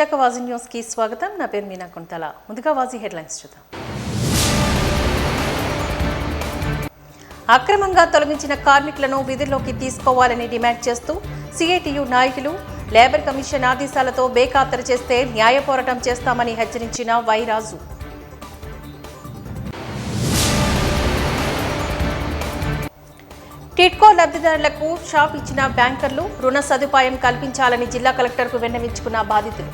Visakha వాజీ news కి స్వాగతం. నా పేరు మీనా కుంతల. ముందుగా వాజీ హెడ్లైన్స్ చూద్దాం. అక్రమంగా తొలగించిన కార్మికులను విధుల్లోకి తీసుకోవాలని డిమాండ్ చేస్తూ సిఐటియు నాయకులు లేబర్ కమిషన్ ఆదేశాలతో బేఖాతరు చేస్తే న్యాయ పోరాటం చేస్తామని హెచ్చరించిన వైరాజు. టిడ్కో లబ్ధిదారులకు షాప్ ఇచ్చిన బ్యాంకర్లు రుణ సదుపాయం కల్పించాలని జిల్లా కలెక్టర్కు విన్నవించుకున్న బాధితులు.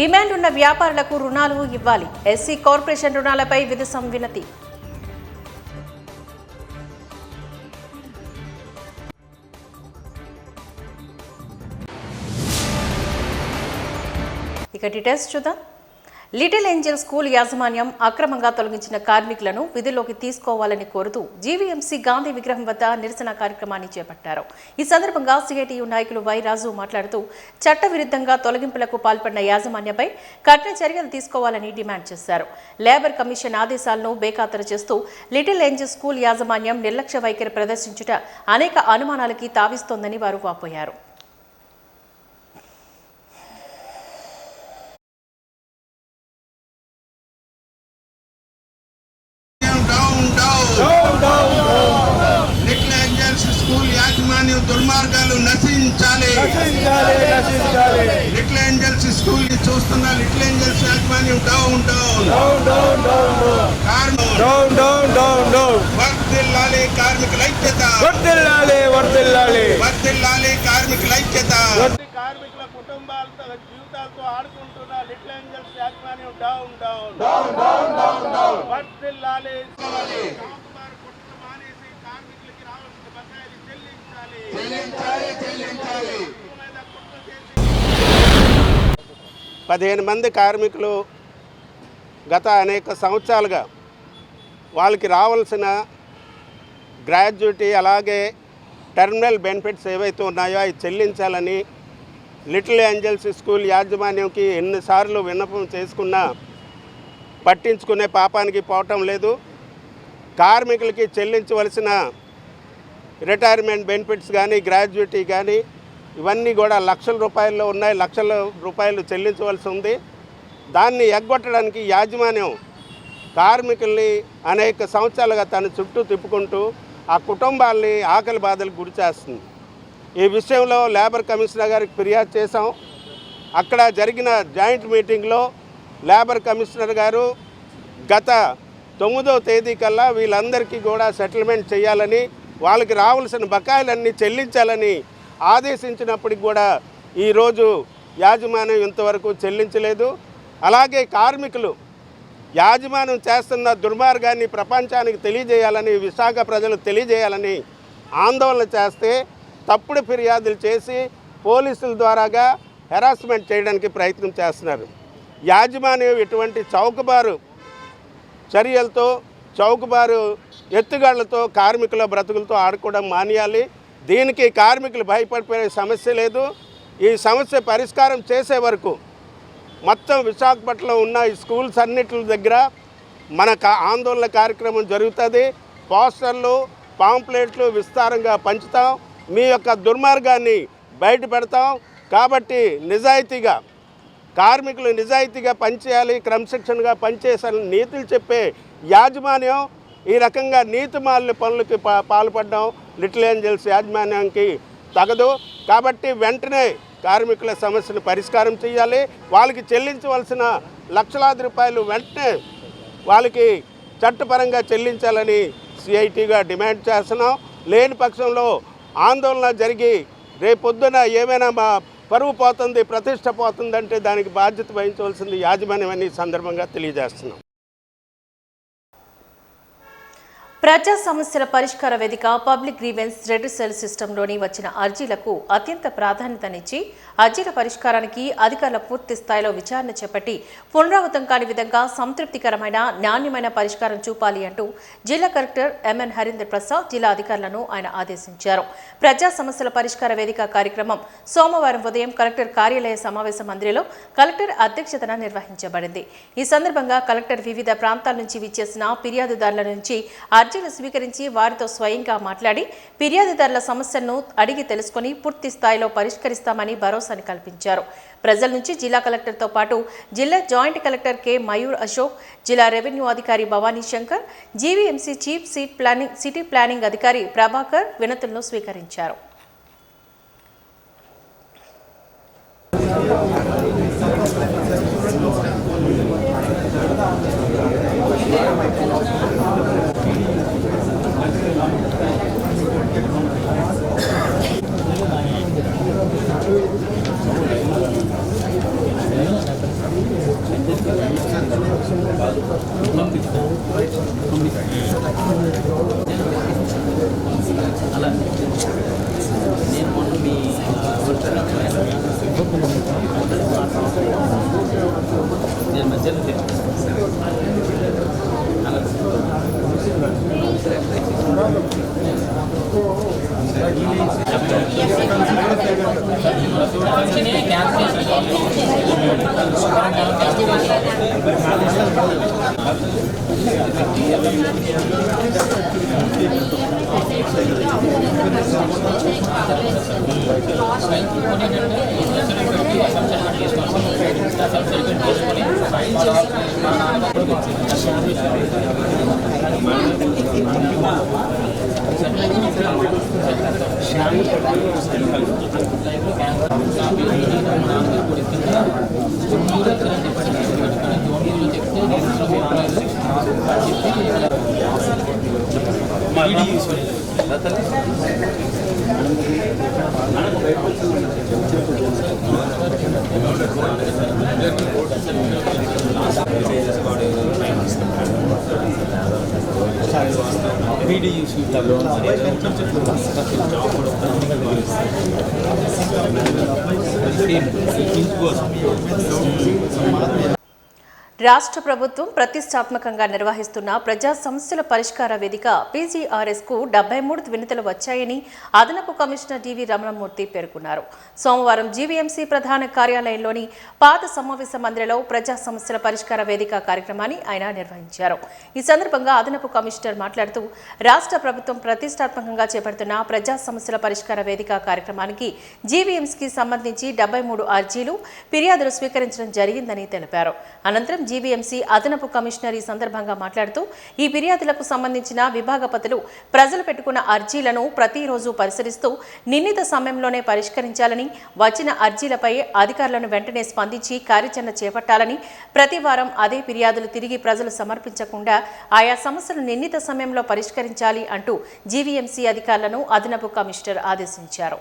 డిమాండ్ ఉన్న వ్యాపారులకు రుణాలు ఇవ్వాలి. ఎస్సీ కార్పొరేషన్ రుణాలపై విధి వినతి. ఇక డీటెయిల్స్ చూద్దాం. లిటిల్ ఏంజల్ స్కూల్ యాజమాన్యం అక్రమంగా తొలగించిన కార్మికులను విధుల్లోకి తీసుకోవాలని కోరుతూ జీవీఎంసీ గాంధీ విగ్రహం వద్ద నిరసన కార్యక్రమాన్ని చేపట్టారు. ఈ సందర్భంగా సిఐటియు నాయకులు వైరాజు మాట్లాడుతూ చట్టవిరుద్ధంగా తొలగింపులకు పాల్పడిన యాజమాన్యంపై కఠిన చర్యలు తీసుకోవాలని డిమాండ్ చేశారు. లేబర్ కమిషన్ ఆదేశాలను బేఖాతరు చేస్తూ లిటిల్ ఏంజల్ స్కూల్ యాజమాన్యం నిర్లక్ష్య వైఖరి ప్రదర్శించుట అనేక అనుమానాలకి తావిస్తోందని వారు వాపోయారు. దుర్మార్గాలు నశించాలి. లిటిల్ ఏంజల్స్ స్కూల్ ని చూస్తున్న లిటిల్ ఏంజల్స్ యాజమాన్యం డౌన్ వర్ధిల్లాలి కార్మికుల ఐక్యత, వర్ధిల్లాలి కార్మికుల ఐక్యత. కార్మికుల కుటుంబాలతో జీవితాలతో ఆడుకుంటున్న లిటిల్ ఏంజల్స్ యాజమాన్యం డౌన్ వర్ధిల్లాలి. పదిహేను మంది కార్మికులు గత అనేక సంవత్సరాలుగా వాళ్ళకి రావాల్సిన గ్రాడ్యుటీ అలాగే టర్మినల్ బెనిఫిట్స్ ఏవైతే ఉన్నాయో అవి చెల్లించాలని లిటిల్ ఏంజల్స్ స్కూల్ యాజమాన్యంకి ఎన్నిసార్లు విన్నపం చేసుకున్నా పట్టించుకునే పాపానికి పోవటం లేదు. కార్మికులకి చెల్లించవలసిన రిటైర్మెంట్ బెనిఫిట్స్ కానీ గ్రాడ్యుటీ కానీ ఇవన్నీ కూడా లక్షల రూపాయల్లో ఉన్నాయి. లక్షల రూపాయలు చెల్లించవలసి ఉంది. దాన్ని ఎగ్గొట్టడానికి యాజమాన్యం కార్మికుల్ని అనేక సంవత్సరాలుగా తన చుట్టూ తిప్పుకుంటూ ఆ కుటుంబాల్ని ఆకలి బాధలకు గురి చేస్తుంది. ఈ విషయంలో లేబర్ కమిషనర్ గారికి ఫిర్యాదు చేశాం. అక్కడ జరిగిన జాయింట్ మీటింగ్లో లేబర్ కమిషనర్ గారు గత 9వ తేదీ కల్లా వీళ్ళందరికీ కూడా సెటిల్మెంట్ చేయాలని వాళ్ళకి రావాల్సిన బకాయిలన్నీ చెల్లించాలని ఆదేశించినప్పటికి కూడా ఈరోజు యాజమాన్యం ఇంతవరకు చెల్లించలేదు. అలాగే కార్మికులు యాజమాన్యం చేస్తున్న దుర్మార్గాన్ని ప్రపంచానికి తెలియజేయాలని, విశాఖ ప్రజలు తెలియజేయాలని ఆందోళన చేస్తే తప్పుడు ఫిర్యాదులు చేసి పోలీసుల ద్వారాగా హెరాస్మెంట్ చేయడానికి ప్రయత్నం చేస్తున్నారు. యాజమాన్యం ఇటువంటి చౌకబారు చర్యలతో, చౌకబారు ఎత్తుగాళ్లతో కార్మికుల బ్రతుకులతో ఆడుకోవడం మానేయాలి. దీనికి కార్మికులు భయపడిపోయే సమస్య లేదు. ఈ సమస్య పరిష్కారం చేసే వరకు మొత్తం విశాఖపట్నంలో ఉన్న ఈ స్కూల్స్ అన్నిటి దగ్గర మన ఆందోళన కార్యక్రమం జరుగుతుంది. పోస్టర్లు, పాంప్లెట్లు విస్తారంగా పంచుతాం. మీ యొక్క దుర్మార్గాన్ని బయట పెడతాం. కాబట్టి నిజాయితీగా కార్మికులు నిజాయితీగా పనిచేయాలి, క్రమశిక్షణగా పనిచేయాలని నీతులు చెప్పే యాజమాన్యం ఈ రకంగా నీతిమాలిన పనులకి పాల్పడడం లిటిల్ ఏంజల్స్ యాజమాన్యానికి తగదు. కాబట్టి వెంటనే కార్మికుల సమస్యను పరిష్కారం చేయాలి. వాళ్ళకి చెల్లించవలసిన లక్షలాది రూపాయలు వెంటనే వాళ్ళకి చట్టపరంగా చెల్లించాలని సిఐటిగా డిమాండ్ చేస్తున్నాం. లేని పక్షంలో ఆందోళన జరిగి రేపొద్దున ఏమైనా మా పరువు పోతుంది, ప్రతిష్ట పోతుందంటే దానికి బాధ్యత వహించవలసింది యాజమాన్యం అని సందర్భంగా తెలియజేస్తున్నాం. ప్రజా సమస్యల పరిష్కార వేదిక పబ్లిక్ గ్రీవెన్స్ రెడ్యూసల్ సిస్టంలోని వచ్చిన అర్జీలకు అత్యంత ప్రాధాన్యతనిచ్చి అర్జీల పరిష్కారానికి అధికారుల పూర్తి స్థాయిలో విచారణ చేపట్టి పునరావృతం కాని విధంగా సంతృప్తికరమైన నాణ్యమైన పరిష్కారం చూపాలి అంటూ జిల్లా కలెక్టర్ ఎంఎన్ హరీందర్ ప్రసాద్ జిల్లా అధికారులను ఆయన ఆదేశించారు. ప్రజా సమస్యల పరిష్కార వేదిక కార్యక్రమం సోమవారం ఉదయం కలెక్టర్ కార్యాలయ సమావేశ మందిరంలో కలెక్టర్ అధ్యక్షతన నిర్వహించబడింది. ఈ సందర్భంగా కలెక్టర్ వివిధ ప్రాంతాల నుంచి విచ్చేసిన ఫిర్యాదుదారుల నుంచి అర్జీలు స్వీకరించి వారితో స్వయంగా మాట్లాడి ఫిర్యాదుదారుల సమస్యలను అడిగి తెలుసుకుని పూర్తి స్థాయిలో పరిష్కరిస్తామని భరోసాని కల్పించారు. ప్రజల నుంచి జిల్లా కలెక్టర్తో పాటు జిల్లా joint collector K Mayur Ashok, జిల్లా రెవెన్యూ అధికారి Bhavani Shankar, GVMC chief city planning అధికారి ప్రభాకర్ వినతులను స్వీకరించారు. రాష్ట్ర ప్రభుత్వం ప్రతిష్టాత్మకంగా నిర్వహిస్తున్న ప్రజా సమస్యల పరిష్కార వేదిక పీజీఆర్ఎస్కు 73 వినతులు వచ్చాయని అదనపు కమిషనర్ డివి రమణమూర్తి పేర్కొన్నారు. సోమవారం జీవీఎంసీ ప్రధాన కార్యాలయంలోని పాత సమావేశ మందిరంలో ప్రజా సమస్యల పరిష్కార వేదిక కార్యక్రమాన్ని ఆయన నిర్వహించారు. ఈ సందర్భంగా అదనపు కమిషనర్ మాట్లాడుతూ రాష్ట్ర ప్రభుత్వం ప్రతిష్టాత్మకంగా చేపడుతున్న ప్రజా సమస్యల పరిష్కార వేదిక కార్యక్రమానికి జీవీఎంసీకి సంబంధించి 73 అర్జీలు ఫిర్యాదులు స్వీకరించడం జరిగిందని తెలిపారు. అనంతరం జీవీఎంసీ అదనపు కమిషనర్ ఈ సందర్భంగా మాట్లాడుతూ ఈ ఫిర్యాదులకు సంబంధించిన విభాగపతులు ప్రజలు పెట్టుకున్న అర్జీలను ప్రతిరోజు పరిశీలిస్తూ నిర్ణీత సమయంలోనే పరిష్కరించాలని, వచ్చిన అర్జీలపై అధికారులను వెంటనే స్పందించి కార్యాచరణ చేపట్టాలని, ప్రతి వారం అదే ఫిర్యాదులు తిరిగి ప్రజలు సమర్పించకుండా ఆయా సమస్యలు నిర్ణీత సమయంలో పరిష్కరించాలి అంటూ జీవీఎంసీ అధికారులను అదనపు కమిషనర్ ఆదేశించారు.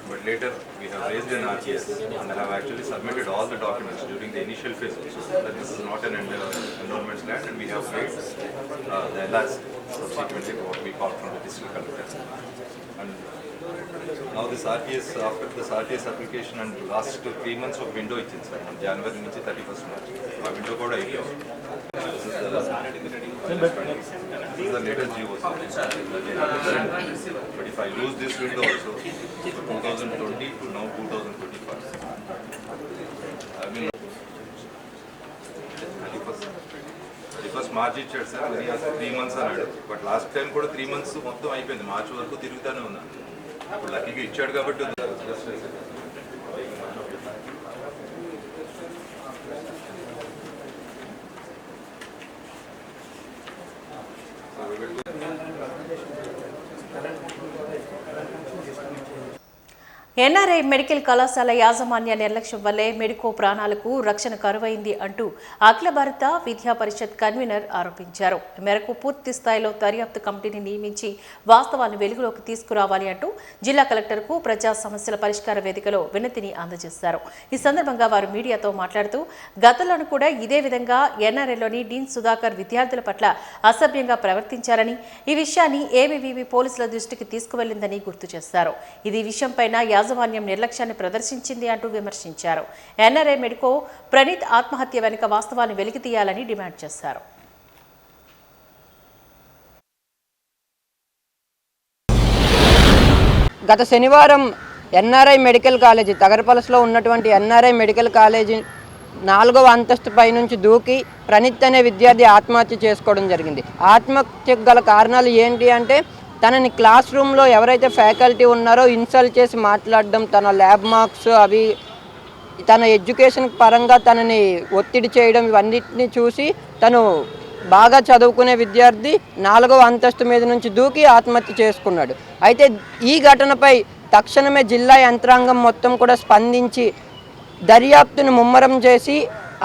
But later we have raised an RGS and I have actually submitted all the documents during the initial phase also that this is not an enrollment land, and we have paid the LRs subsequently what we got from the district collector. And now this RTS, after this RTS application and last 3 months of window ఇచ్చింది sir, January నుంచి 31st March ఆ window కూడా అయిపోయింది. This is the latest GO. But if I lose this window also, 2020 to now 2025, I mean, 31st March ఇచ్చాడు sir, 3 months అన్నాడు. But last time కూడా 3 months మొత్తం అయిపోయింది, మార్చి వరకు తిరుగుతూనే ఉన్నాను. ఇప్పుడు లక్కీగా ఇచ్చాడు కాబట్టి ఎన్ఆర్ఐ మెడికల్ కళాశాల యాజమాన్య నిర్లక్ష్యం వల్లే మెడికో ప్రాణాలకు రక్షణ కరువైంది అంటూ అఖిల భారత విద్యా పరిషత్ కన్వీనర్ ఆరోపించారు. ఈ మేరకు పూర్తి స్థాయిలో దర్యాప్తు కమిటీని నియమించి వాస్తవాలను వెలుగులోకి తీసుకురావాలి అంటూ జిల్లా కలెక్టర్కు ప్రజా సమస్యల పరిష్కార వేదికలో వినతిని అందజేశారు. ఈ సందర్భంగా వారు మీడియాతో మాట్లాడుతూ గతంలోనూ కూడా ఇదే విధంగా ఎన్ఆర్ఐలోని డీన్ సుధాకర్ విద్యార్థుల పట్ల అసభ్యంగా ప్రవర్తించారని, ఈ విషయాన్ని ఏబీవీపీ పోలీసుల దృష్టికి తీసుకువెళ్లిందని గుర్తు చేశారు. ఇది విషయంపైన యాజమాన్యం నిర్లక్ష్యాన్ని ప్రదర్శించింది అంటూ విమర్శించారు. ఎన్ఆర్ఐ మెడికో ప్రణీత్ ఆత్మహత్య వెనుక వాస్తవాన్ని వెలికితీయాలని డిమాండ్ చేశారు. గత శనివారం ఎన్ఆర్ఐ మెడికల్ కాలేజీ తగరపలసలో ఉన్నటువంటి ఎన్ఆర్ఐ మెడికల్ కాలేజీ 4వ అంతస్తు పై నుంచి దూకి ప్రణీత్ అనే విద్యార్థి ఆత్మహత్య చేసుకోవడం జరిగింది. ఆత్మహత్యకు గల కారణాలు ఏంటి అంటే తనని క్లాస్ రూమ్లో ఎవరైతే ఫ్యాకల్టీ ఉన్నారో ఇన్సల్ట్ చేసి మాట్లాడడం, తన ల్యాబ్ మార్క్స్ అవి తన ఎడ్యుకేషన్ పరంగా తనని ఒత్తిడి చేయడం, ఇవన్నిటిని చూసి తను బాగా చదువుకునే విద్యార్థి 4వ అంతస్తు మీద నుంచి దూకి ఆత్మహత్య చేసుకున్నాడు. అయితే ఈ ఘటనపై తక్షణమే జిల్లా యంత్రాంగం మొత్తం కూడా స్పందించి దర్యాప్తును ముమ్మరం చేసి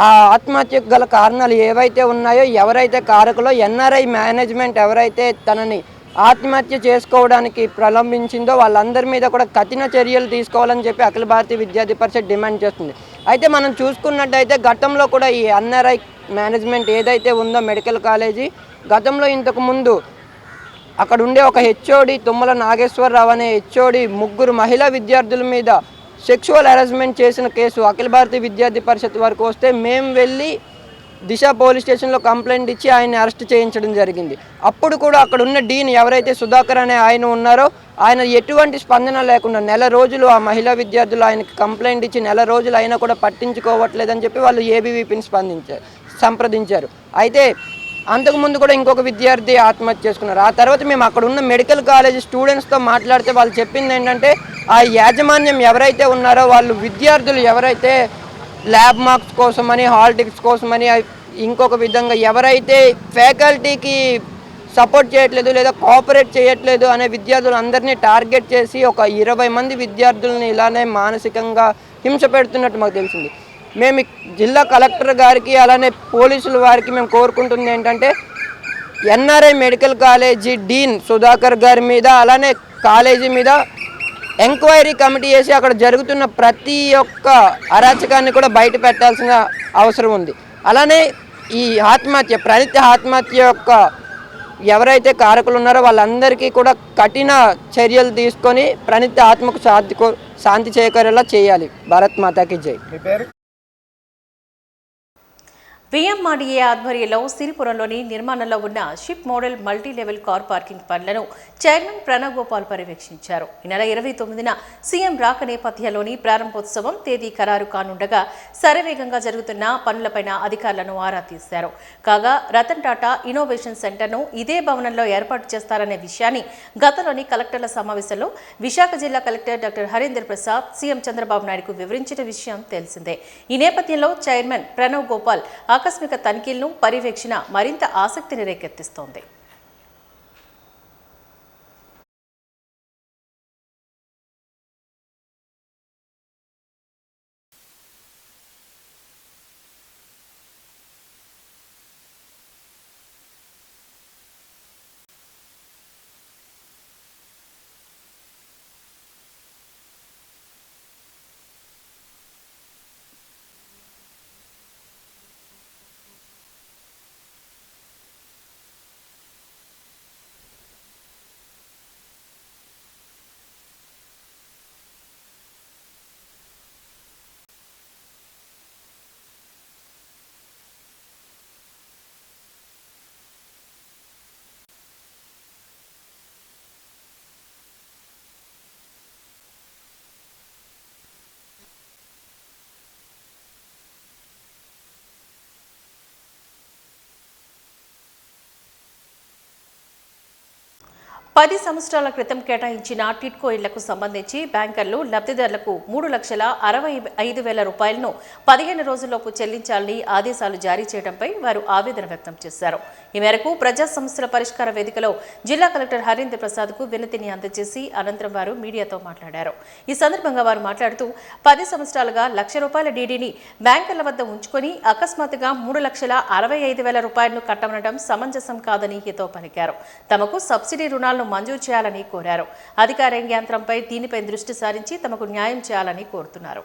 ఆ ఆత్మహత్యకు గల కారణాలు ఏవైతే ఉన్నాయో, ఎవరైతే కారకులో ఎన్ఆర్ఐ మేనేజ్మెంట్ ఎవరైతే తనని ఆత్మహత్య చేసుకోవడానికి ప్రలంబించిందో వాళ్ళందరి మీద కూడా కఠిన చర్యలు తీసుకోవాలని చెప్పి అఖిల భారతీయ విద్యార్థి పరిషత్ డిమాండ్ చేస్తుంది. అయితే మనం చూసుకున్నట్టయితే గతంలో కూడా ఈ ఎన్ఆర్ఐ మేనేజ్మెంట్ ఏదైతే ఉందో మెడికల్ కాలేజీ, గతంలో ఇంతకు ముందు అక్కడ ఉండే ఒక హెచ్ఓడి తుమ్మల నాగేశ్వరరావు అనే హెచ్ఓడి 3 మహిళా విద్యార్థుల మీద సెక్షువల్ హెరాస్మెంట్ చేసిన కేసు అఖిల భారతీయ విద్యార్థి పరిషత్ వరకు వస్తే మేము వెళ్ళి దిశ పోలీస్ స్టేషన్లో కంప్లైంట్ ఇచ్చి ఆయన్ని అరెస్ట్ చేయించడం జరిగింది. అప్పుడు కూడా అక్కడ ఉన్న డీన్ ఎవరైతే సుధాకర్ అనే ఆయన ఉన్నారో ఆయన ఎటువంటి స్పందన లేకుండా నెల రోజులు ఆ మహిళా విద్యార్థులు ఆయనకి కంప్లైంట్ ఇచ్చి నెల రోజులు అయినా కూడా పట్టించుకోవట్లేదని చెప్పి వాళ్ళు ఏబీవీపీని సంప్రదించారు. అయితే అంతకుముందు కూడా ఇంకొక విద్యార్థి ఆత్మహత్య చేసుకున్నారు. ఆ తర్వాత మేము అక్కడ ఉన్న మెడికల్ కాలేజ్ స్టూడెంట్స్తో మాట్లాడితే వాళ్ళు చెప్పింది ఏంటంటే ఆ యాజమాన్యం ఎవరైతే ఉన్నారో వాళ్ళు విద్యార్థులు ఎవరైతే ల్యాబ్ మార్క్స్ కోసమని, హాల్ టికెట్స్ కోసమని, ఇంకొక విధంగా ఎవరైతే ఫ్యాకల్టీకి సపోర్ట్ చేయట్లేదు లేదా కోఆపరేట్ చేయట్లేదు అనే విద్యార్థులందరినీ టార్గెట్ చేసి ఒక 20 మంది విద్యార్థులని ఇలానే మానసికంగా హింస పెడుతున్నట్టు మాకు తెలిసింది. మేము జిల్లా కలెక్టర్ గారికి అలానే పోలీసుల వారికి మేము కోరుకుంటుంది ఏంటంటే NRI medical college Deen Sudhakar గారి మీద అలానే కాలేజీ మీద ఎంక్వైరీ కమిటీ చేసి అక్కడ జరుగుతున్న ప్రతి ఒక్క అరాచకాన్ని కూడా బయట పెట్టాల్సిన అవసరం ఉంది. అలానే ఈ ప్రణీత్ ఆత్మహత్య యొక్క ఎవరైతే కారకులు ఉన్నారో వాళ్ళందరికీ కూడా కఠిన చర్యలు తీసుకొని ప్రణీత్ ఆత్మకు శాంతి చేకూరేలా చేయాలి. భారత్ మాతాకి జై. విఎంఆర్డీఏ ఆధ్వర్యంలో సిరిపురంలోని నిర్మాణంలో ఉన్న ship model multi level car parking పనులను చైర్మన్ ప్రణవ్ గోపాల్ పర్యవేక్షించారు. ఈ నెల 29న సీఎం రాక నేపథ్యంలోని ప్రారంభోత్సవం తేదీ ఖరారు కానుండగా శరవేగంగా జరుగుతున్న పనులపైన అధికారులను ఆరా తీశారు. కాగా రతన్ టాటా ఇన్నోవేషన్ సెంటర్ను ఇదే భవనంలో ఏర్పాటు చేస్తారనే విషయాన్ని గతంలోని కలెక్టర్ల సమావేశంలో విశాఖ జిల్లా collector doctor Harinder Prasad CM Chandrababu నాయుడుకు వివరించిన విషయం తెలిసిందే. ఈ నేపథ్యంలో చైర్మన్ ప్రణవ్ గోపాల్ ఆకస్మిక తనిఖీలను పర్యవేక్షణ మరింత ఆసక్తిని రేకెత్తిస్తోంది. 10 సంవత్సరాల క్రితం కేటాయించిన టిట్కో ఇళ్లకు సంబంధించి బ్యాంకర్లు లబ్ధిదారులకు 3,65,000 రూపాయలను 15 రోజుల్లోపు చెల్లించాలని ఆదేశాలు జారీ చేయడంపై వారు ఆవేదన వ్యక్తం చేశారు. ఈ మేరకు ప్రజా సమస్యల పరిష్కార వేదికలో జిల్లా కలెక్టర్ హరీంద్ర ప్రసాద్కు వినతిని అందజేసి అనంతరం వారు మీడియాతో మాట్లాడారు. ఈ సందర్భంగా వారు మాట్లాడుతూ 10 సంవత్సరాలుగా ₹1,00,000 డీడీని బ్యాంకర్ల వద్ద ఉంచుకొని అకస్మాత్తుగా 3,65,000 రూపాయలను కట్టమనడం సమంజసం కాదని హితవు పలికారు. తమకు సబ్సిడీ రుణాలను మంజూరు చేయాలని కోరారు. అధికార యంత్రంపై దీనిపై దృష్టి సారించి తమకు న్యాయం చేయాలని కోరుతున్నారు.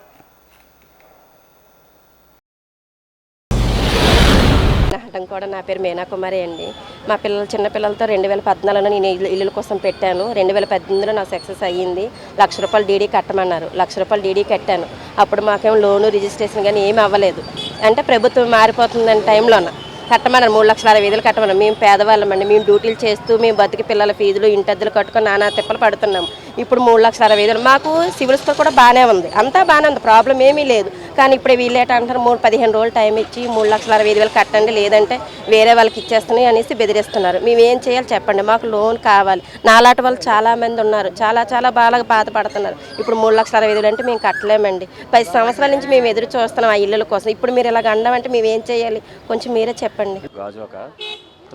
కూడా నా పేరు మీనా కుమారి అండి. మా చిన్న పిల్లలతో 2014లో నేను ఇల్లుల కోసం పెట్టాను. 2018లో నా సక్సెస్ అయ్యింది. ₹1,00,000 డీడీ కట్టమన్నారు. ₹1,00,000 డీడీ కట్టాను. అప్పుడు మాకేం లోను రిజిస్ట్రేషన్ కానీ ఏమీ అవ్వలేదు. అంటే ప్రభుత్వం మారిపోతుందని టైంలోన కట్టమన్నారు. 3,60,000 కట్టమన్నారు. మేము పేదవాళ్ళమండి. మేము డ్యూటీలు చేస్తూ మేము బతికి పిల్లల ఫీజులు ఇంటద్దెలు కట్టుకొని నానా తిప్పలు పడుతున్నాము. ఇప్పుడు 3,60,000 మాకు సివిల్ స్కోర్ కూడా బాగానే ఉంది. అంతా బాగానే ఉంది, ప్రాబ్లం ఏమీ లేదు. కానీ ఇప్పుడు వీళ్ళేట అంటారు 15 రోజులు టైం ఇచ్చి 3,60,000 కట్టండి, లేదంటే వేరే వాళ్ళకి ఇచ్చేస్తున్నాయి అనేసి బెదిరిస్తున్నారు. మేము ఏం చేయాలి చెప్పండి, మాకు లోన్ కావాలి. నాలాంటి వాళ్ళు చాలామంది ఉన్నారు, చాలా బాగా బాధపడుతున్నారు. ఇప్పుడు 3,60,000 అంటే మేము కట్టలేమండి. 10 సంవత్సరాల నుంచి మేము ఎదురు చూస్తున్నాం ఆ ఇళ్ళ కోసం. ఇప్పుడు మీరు ఇలాగ అనడం మేము ఏం చేయాలి, కొంచెం మీరే చెప్పండి. గాజువాక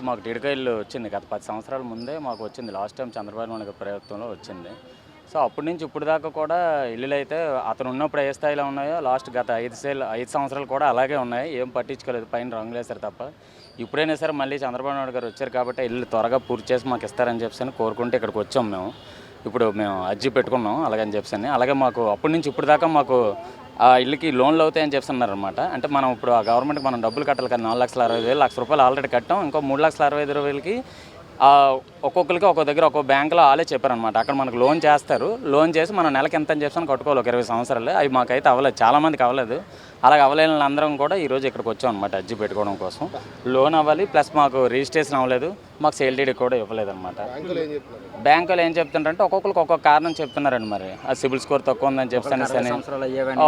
మాకు టీడీకా ఇల్లు వచ్చింది. గత 10 సంవత్సరాల ముందే మాకు వచ్చింది. లాస్ట్ టైం చంద్రబాబు నాయుడు ప్రభుత్వంలో వచ్చింది. సో అప్పటి నుంచి ఇప్పుడు దాకా కూడా ఇల్లులు అయితే అతను ఉన్నప్పుడు ఏ స్థాయిలో ఉన్నాయో గత 5 సంవత్సరాలు కూడా అలాగే ఉన్నాయి. ఏం పట్టించుకోలేదు, పైన రంగులు వేశారు తప్ప. ఇప్పుడైనా సరే మళ్ళీ చంద్రబాబు నాయుడు గారు వచ్చారు కాబట్టి ఇల్లు త్వరగా పూర్తి చేసి మాకు ఇస్తారని చెప్పి కోరుకుంటే ఇక్కడికి వచ్చాం. ఇప్పుడు మేము అర్జీ పెట్టుకున్నాం అలాగని చెప్పి. అలాగే మాకు అప్పటి నుంచి ఇప్పుడు దాకా మాకు ఆ ఇల్లుకి లోన్లు అవుతాయని చెప్తున్నారు అనమాట. అంటే మనం ఇప్పుడు ఆ గవర్నమెంట్కి మనం డబ్బులు కట్టాలి కదా. 4,60,000 ₹1,00,000 ఆల్రెడీ కట్టాం. ఇంకో 3,65,000 ఒక్కొక్కరికి ఒక్కొక్క దగ్గర ఒక్కొక్క బ్యాంకులో వాళ్ళే చెప్పారనమాట. అక్కడ మనకు లోన్ చేస్తారు. లోన్ చేసి మనం నెలకి ఎంత అని చెప్పి కట్టుకోవాలి. 20 సంవత్సరాలు అవి మాకైతే అవ్వలేదు, చాలామందికి అవ్వలేదు. అలాగే అవ్వలేని అందరం కూడా ఈరోజు ఇక్కడికి వచ్చాం అనమాట అర్జీ పెట్టుకోవడం కోసం. లోన్ అవ్వాలి, ప్లస్ మాకు రిజిస్ట్రేషన్ అవ్వలేదు, మాకు సేల్ డీడీ కూడా ఇవ్వలేదు అనమాట. బ్యాంకులు ఏం చెప్తుంటారంటే ఒక్కొక్కరికి ఒక్కొక్క కారణం చెప్తున్నారండి. మరి ఆ సిబిల్ స్కోర్ తక్కువ ఉందని చెప్తాను,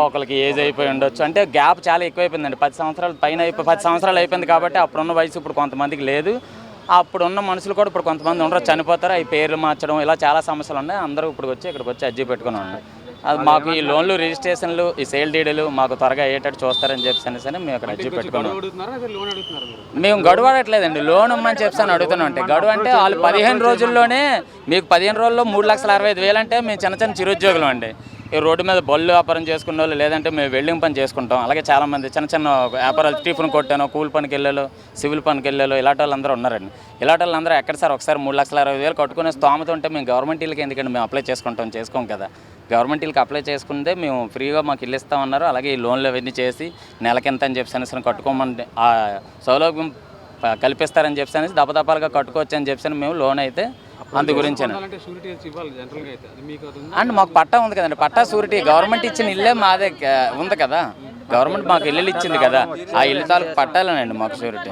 ఒకరికి ఏజ్ అయిపోయి ఉండొచ్చు. అంటే గ్యాప్ చాలా ఎక్కువైపోయిందండి. 10 సంవత్సరాలు పైన 10 సంవత్సరాలు అయిపోయింది కాబట్టి అప్పుడున్న వయసు ఇప్పుడు కొంతమందికి లేదు. అప్పుడున్న మనుషులు కూడా ఇప్పుడు కొంతమంది ఉండరు, చనిపోతారు. అవి పేర్లు మార్చడం ఇలా చాలా సమస్యలు ఉన్నాయి. అందరూ ఇక్కడికి వచ్చి అర్జీ పెట్టుకున్నాం. అది మాకు ఈ లోన్లు రిజిస్ట్రేషన్లు ఈ సేల్ డీడీలు మాకు త్వరగా అయ్యేటట్టు చూస్తారని చెప్పి మేము అక్కడ అర్జీ పెట్టుకున్నాం. మేము గడువు అడగట్లేదండి, లోన్ ఇమ్మని చెప్పి అడుగుతున్నాం. అంటే గడువు అంటే వాళ్ళు 15 రోజుల్లోనే మీకు 15 రోజుల్లో 3,65,000 అంటే మేము చిన్న చిరుద్యోగులు అండి. ఈ రోడ్డు మీద బళ్ళు వ్యాపారం చేసుకున్న వాళ్ళు, లేదంటే మేము వెల్డింగ్ పని చేసుకుంటాం. అలాగే చాలామంది చిన్న వ్యాపారాలు, టిఫిన్ కొట్టాను, కూలి పనికి వెళ్ళాలో, సివిల్ పనికి వెళ్ళాలో ఇలాంటి వాళ్ళందరూ ఉన్నారండి. ఇలాంటి వాళ్ళందరూ ఎక్కడ సార్ ఒకసారి 3,60,000 కట్టుకునే స్తోమత ఉంటే మేము గవర్నమెంట్ ఇళ్ళకి ఎందుకంటే మేము అప్లై చేసుకోం కదా. గవర్నమెంట్ ఇళ్ళకి అప్లై చేసుకుంటే మేము ఫ్రీగా మాకు ఇల్లు ఇస్తామన్నారు. అలాగే ఈ లోన్లు అవన్నీ చేసి నెలకింత అని చెప్పి కట్టుకోమని ఆ సౌలభ్యం కల్పిస్తారని చెప్పి దపదపాలుగా కట్టుకోవచ్చు అని చెప్పి మేము లోన్ అయితే అందు గురించి అండ్ మాకు పట్టా ఉంది కదండి. పట్టా షూరిటీ గవర్నమెంట్ ఇచ్చిన ఇల్లే మాదే ఉంది కదా. గవర్నమెంట్ మాకు ఇల్లు ఇచ్చింది కదా, ఆ ఇల్లు తాలూకు పట్టాలేనండి మాకు షూరిటీ.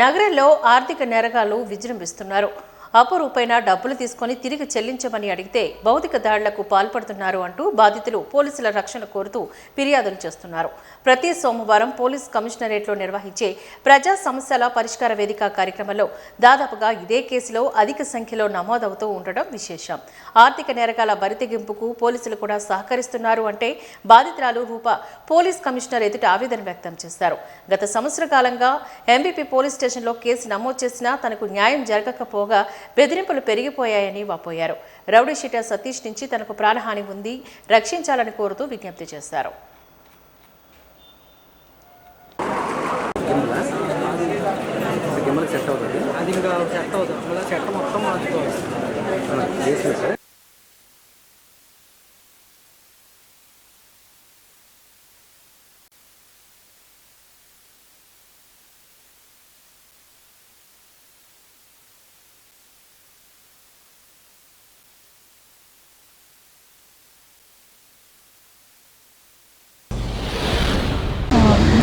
నగరంలో ఆర్థిక నేరగాళ్లు విజృంభిస్తున్నారు. అపురూపైన డబ్బులు తీసుకొని తిరిగి చెల్లించమని అడిగితే భౌతిక దాడులకు పాల్పడుతున్నారు అంటూ బాధితులు పోలీసుల రక్షణ కోరుతూ ఫిర్యాదులు చేస్తున్నారు. ప్రతి సోమవారం పోలీస్ కమిషనరేట్లో నిర్వహించే ప్రజా సమస్యల పరిష్కార వేదిక కార్యక్రమంలో దాదాపుగా ఇదే కేసులో అధిక సంఖ్యలో నమోదవుతూ ఉండడం విశేషం. ఆర్థిక నేరగాల బరితెగింపుకు పోలీసులు కూడా సహకరిస్తున్నారు అంటే బాధితురాలు రూప పోలీస్ కమిషనర్ ఎదుట ఆవేదన వ్యక్తం చేశారు. గత సంవత్సర కాలంగా ఎంబీపీ పోలీస్ స్టేషన్లో కేసు నమోదు చేసినా తనకు న్యాయం జరగకపోగా బెదిరింపులు పెరిగిపోయాయని వాపోయారు. రౌడీ షీటర్ సతీష్ నుంచి తనకు ప్రాణహాని ఉంది, రక్షించాలని కోరుతూ విజ్ఞప్తి చేశారు.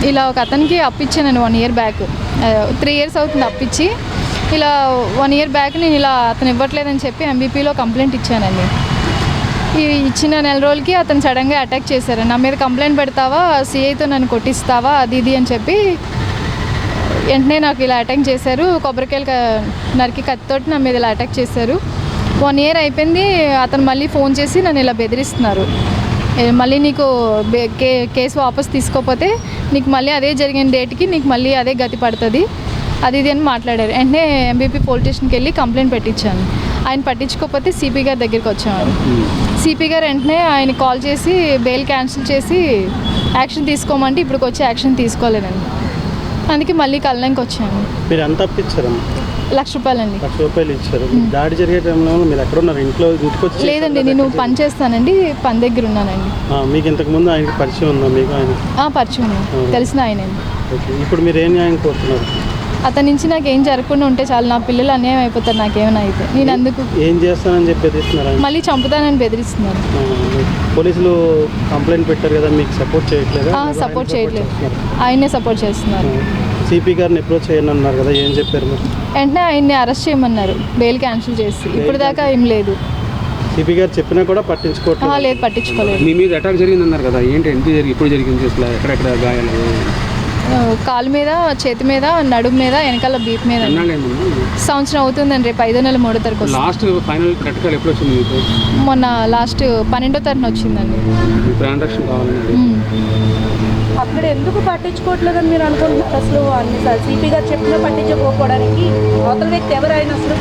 ఇలా ఒక అతనికి అప్పించాను 1 year బ్యాక్. 3 years అవుతుంది అప్పించి. ఇలా 1 year బ్యాక్ నేను ఇలా అతను ఇవ్వట్లేదని చెప్పి ఎంబీపీలో కంప్లైంట్ ఇచ్చానండి. ఇచ్చిన నెల రోజులకి అతను సడన్గా అటాక్ చేశారు. నా మీద కంప్లైంట్ పెడతావా, సిఐతో నన్ను కొట్టిస్తావా, అది ఇది అని చెప్పి వెంటనే నాకు ఇలా అటాక్ చేశారు, కొబ్బరికాయలు నరికి కత్తితోటి నా మీద ఇలా అటాక్ చేశారు. 1 year అయిపోయింది. అతను మళ్ళీ ఫోన్ చేసి నన్ను ఇలా బెదిరిస్తున్నారు. మళ్ళీ నీకు కేసు వాపస్ తీసుకోకపోతే నీకు మళ్ళీ అదే జరిగిన డేట్కి నీకు మళ్ళీ అదే గతి పడుతుంది అది ఇది అని మాట్లాడారు. వెంటనే ఎంబీపీ పోలీస్ స్టేషన్కి వెళ్ళి కంప్లైంట్ పెట్టించాను. ఆయన పట్టించుకోకపోతే సిపి గారి దగ్గరికి వచ్చాను. సిపి గారు వెంటనే ఆయన కాల్ చేసి బెయిల్ క్యాన్సిల్ చేసి యాక్షన్ తీసుకోమంటే ఇప్పటికి వచ్చి యాక్షన్ తీసుకోలేదండి. అందుకే మళ్ళీ కళ్ళకి వచ్చాను. మీరు ఎంత అప్పించారమ్మా? ₹1,00,000 అండి. ₹1,00,000 ఇచ్చారు. దాడి జరిగే టైంలో మీరు ఎక్కడ ఉన్నారు? ఇంటికి వచ్చి? లేదండి, నేను పని చేస్తానండి, పని దగ్గర ఉన్నానండి. మీకు ఇంతకుముందు ఆయనకి పరిచయం ఉందా? మీకు ఆయన పరిచయం ఉంది, తెలిసిన ఆయన. ఓకే, ఇప్పుడు మీరు ఏం న్యాయం కోరుతున్నారు? అతని నుంచి నాకు ఏం జరగకుండా ఉంటే చాలు, నా పిల్లలు అన్యాయం అయిపోతారు నాకేమైనా అయితే. నేను అందుకు ఏం చేస్తానని చెప్పి బెదిరిస్తున్నారు? మళ్ళీ చంపుతానని బెదిరిస్తున్నారు. పోలీసులు కంప్లైంట్ పెట్టారు కదా, మీకు సపోర్ట్ చేయట్లేదు? సపోర్ట్ చేయట్లేదు, ఆయనే సపోర్ట్ చేస్తున్నారు. సిపి గారిని అప్రోచ్ చేయండి అన్నారు కదా, ఏం చెప్పారు మీరు? వెంటనే ఆయన్ని అరెస్ట్ చేయమన్నారు, బెయిల్ క్యాన్సిల్ చేసి. ఇప్పుడు దాకా ఏం లేదు. సిపి గారు చెప్పినా కూడా పట్టించుకోవట్లేదు? లేదు, పట్టించుకోలేదు. మీ మీద అటాక్ జరిగింది అన్నారు కదా, ఏంటి ఇప్పుడు జరిగింది? ఎక్కడెక్కడ గాయాలు? కాలు మీద, చేతి మీద, నడుము మీద, వెనకాల బీప్ మీద. సంవత్సరం అవుతుందండి, రేపు 5వ నెల 3వ తారీఖు. లాస్ట్ ఫైనల్ కరెక్ట్గా ఎప్పుడు వచ్చింది మీకు? మొన్న లాస్ట్ 12వ తారీఖున వచ్చిందండి. ట్రాన్సాక్షన్ కావాలండి. అక్కడ ఎందుకు పట్టించుకోవట్లేదని మీరు అనుకుంటున్నారు? అసలు అన్నిసార్లు సిపి గారు చెప్పినా పట్టించుకోకపోవడానికి అవతల వ్యక్తి ఎవరైనా అసలు?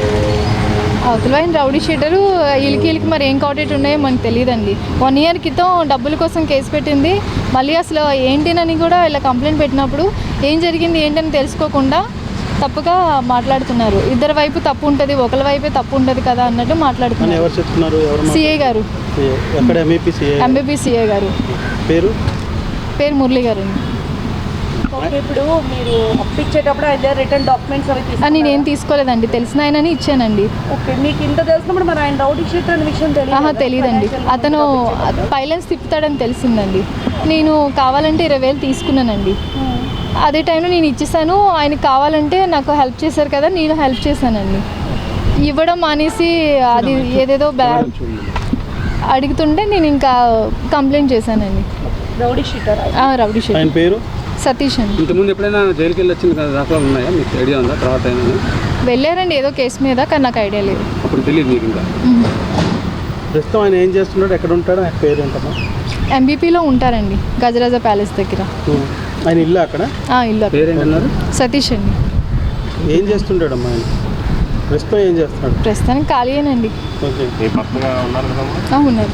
అవతల ఆయన రౌడీ షీటరు. వీళ్ళకి మరి ఏం కాంటాక్ట్ ఉన్నాయో మనకు తెలియదండి. 1 year క్రితం డబ్బుల కోసం కేసు పెట్టింది. మళ్ళీ అసలు ఏంటినని కూడా ఇలా కంప్లైంట్ పెట్టినప్పుడు ఏం జరిగింది ఏంటని తెలుసుకోకుండా తప్పుగా మాట్లాడుతున్నారు. ఇద్దరి వైపు తప్పు ఉంటుంది, ఒకరి వైపే తప్పు ఉంటుంది కదా అన్నట్టు మాట్లాడుతున్నారు. సిఐ గారు, ఎంబీపీ సిఐ గారు. పేరు మురళి గారు. ఓకే, ఇప్పుడు మీరు అప్పిచ్చేటప్పుడు ఆయన రిటర్న్ డాక్యుమెంట్స్ అవి తీసుకున్నారా? నేనేం తీసుకోలేదండి, తెలిసిన ఆయనని ఇచ్చానండి. ఓకే, మీకు ఇంత తెలిసినప్పుడు మరి ఆయన రౌడీ షీటర్ అనే విషయం తెలియదండి. అతను పైలెన్స్ తిప్పుతాడని తెలిసిందండి. నేను కావాలంటే 20,000 తీసుకున్నానండి. అదే టైంలో నేను ఇచ్చేసాను. ఆయనకి కావాలంటే నాకు హెల్ప్ చేశారు కదా, నేను హెల్ప్ చేశానండి. ఇవ్వడం మానేసి అది ఏదేదో అడుగుతుంటే నేను ఇంకా కంప్లైంట్ చేశానండి. Rowdy sheeter. Rowdy sheeter. ఆయన పేరు సతీష్ అండి. ఇంతకుముందు ఎప్పుడైనా జైలుకి వెళ్ళి వచ్చింది కదా, దాఖలా ఉన్నాయా? మీకు ఐడియా ఉందా? తర్వాత వెళ్ళారండి ఏదో కేసు మీద, కానీ నాకు ఐడియా లేదు. అప్పుడు తెలియదు మీకు ఇంకా? ప్రస్తుతం ఆయన ఏం చేస్తున్నాడు, ఎక్కడ ఉంటాడు, ఆయన పేరు ఏంటమ్మా? ఎంబీపీలో ఉంటారండి, గజరాజా ప్యాలెస్ దగ్గర. ఆయన ఇల్లు అక్కడ? ఇల్లు. పేరేంటన్నారు? సతీష్ అండి. ఏం చేస్తుంటాడమ్మా ఆయన? ప్రస్తుతం ఏం చేస్తున్నాడు? ప్రస్తుతానికి ఖాళీయేనండి. ఓకే, ఉన్నారు.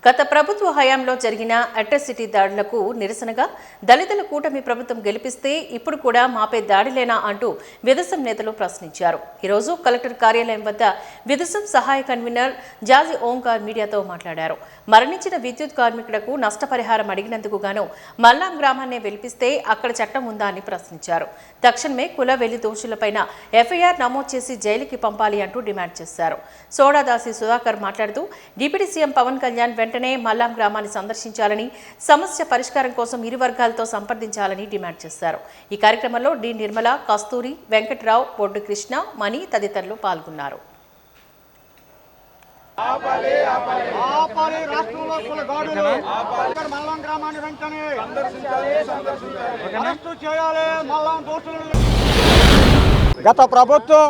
గత ప్రభుత్వ హయాంలో జరిగిన అట్రాసిటీ దాడులకు నిరసనగా దళితుల కూటమి ప్రభుత్వం గెలిపిస్తే ఇప్పుడు కూడా మాపై దాడిలేనా అంటూ విదసం నేతలు ప్రశ్నించారు. ఈరోజు కలెక్టర్ కార్యాలయం వద్ద విదసం సహాయ కన్వీనర్ జాజి ఓంకార్ మీడియాతో మాట్లాడారు. మరణించిన విద్యుత్ కార్మికులకు నష్టపరిహారం అడిగినందుకు గాను మల్లాం గ్రామాన్నే వెలిపిస్తే అక్కడ చట్టం ఉందా అని ప్రశ్నించారు. తక్షణమే కుల వెల్లి దోషులపైన ఎఫ్ఐఆర్ నమోదు చేసి జైలుకి పంపాలి అంటూ డిమాండ్ చేశారు. సోడాదాసి సుధాకర్ మాట్లాడుతూ డిప్యూటీ సీఎం పవన్ కళ్యాణ్ వెంటనే మల్లాం గ్రామాన్ని సందర్శించాలని, సమస్య పరిష్కారం కోసం ఇరు వర్గాలతో సంప్రదించాలని డిమాండ్ చేశారు. ఈ కార్యక్రమంలో డి నిర్మల, కస్తూరి, వెంకట్రావు, బొడ్డు కృష్ణ, మణి తదితరులు పాల్గొన్నారు. గత ప్రభుత్వం